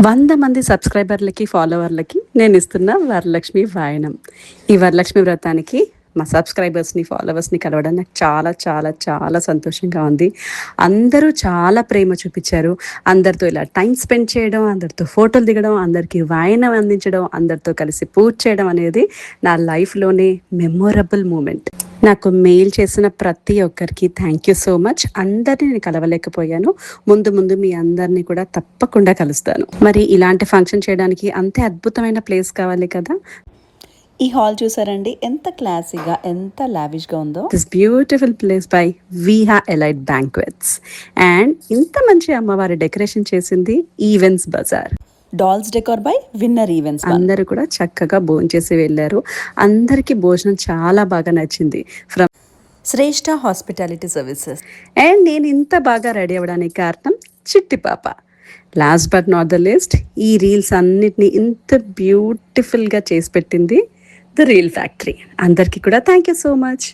100 మంది సబ్స్క్రైబర్లకి, ఫాలోవర్లకి నేనిస్తున్న వరలక్ష్మి వాయనం. ఈ వరలక్ష్మి వ్రతానికి మా సబ్స్క్రైబర్స్‌ని, ఫాలోవర్స్‌ని కలవడం నాకు చాలా చాలా చాలా సంతోషంగా ఉంది. అందరూ చాలా ప్రేమ చూపిచ్చారు. అందరితో ఇలా టైమ్ స్పెండ్ చేయడం, అందరితో ఫోటోలు దిగడం, అందరికీ వాయనం అందించడం, అందరితో కలిసి పూజ చేయడం అనేది నా లైఫ్‌లోనే మెమొరబుల్ మూమెంట్. నాకు మెయిల్ చేసిన ప్రతి ఒక్కరికి థ్యాంక్ యూ సో మచ్. అందరిని నేను కలవలేకపోయాను. ముందు ముందు మీ అందరినీ కూడా తప్పకుండా కలుస్తాను. మరి ఇలాంటి ఫంక్షన్ చేయడానికి అంతే అద్భుతమైన ప్లేస్ కావాలి కదా! ఈ హాల్ చూసారండి, ఎంత క్లాసీగా, ఎంత లావిష్గా ఉందో. This beautiful place by Viha elite banquets. And ఇంత మంచి అమ్మవారి డెకరేషన్ చేసింది events bazaar. Dolls decor by winner events. అందరూ కూడా చక్కగా భోంచేసి వెళ్ళారు. అందరికీ భోజనం చాలా బాగా నచ్చింది. From Shreshta hospitality services. And నేను ఇంత బాగా రెడీ అవ్వడానికి కారణం చిట్టి పాప. Last but not the list, ఈ రీల్స్ అన్నిటినీ ఇంత బ్యూటిఫుల్గా చేసి పెట్టింది ద రీల్ ఫ్యాక్టరీ. అందరికీ కూడా థ్యాంక్ యూ సో మచ్.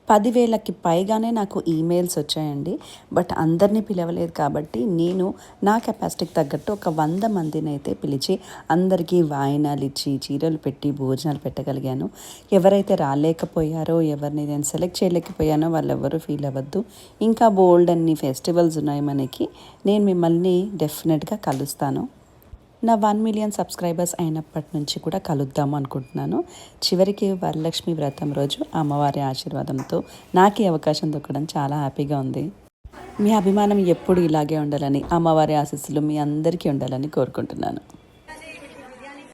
10,000కి పైగానే నాకు ఈమెయిల్స్ వచ్చాయండి. బట్ అందరినీ పిలవలేదు కాబట్టి నేను నా కెపాసిటీకి తగ్గట్టు ఒక 100 మందిని అయితే పిలిచి అందరికీ వాయినాలు ఇచ్చి, చీరలు పెట్టి, భోజనాలు పెట్టగలిగాను. ఎవరైతే రాలేకపోయారో, ఎవరిని నేను సెలెక్ట్ చేయలేకపోయానో వాళ్ళెవ్వరూ ఫీల్ అవ్వద్దు. ఇంకా బోల్డ్ అన్ని ఫెస్టివల్స్ ఉన్నాయి మనకి. నేను మిమ్మల్ని డెఫినెట్గా కలుస్తాను. నా 1 మిలియన్ సబ్స్క్రైబర్స్ అయినప్పటి నుంచి కూడా కలుద్దాము అనుకుంటున్నాను. చివరికి వరలక్ష్మి వ్రతం రోజు అమ్మవారి ఆశీర్వాదంతో నాకు ఈ అవకాశం దొరకడం చాలా హ్యాపీగా ఉంది. మీ అభిమానం ఎప్పుడు ఇలాగే ఉండాలని, అమ్మవారి ఆశీస్సులు మీ అందరికీ ఉండాలని కోరుకుంటున్నాను.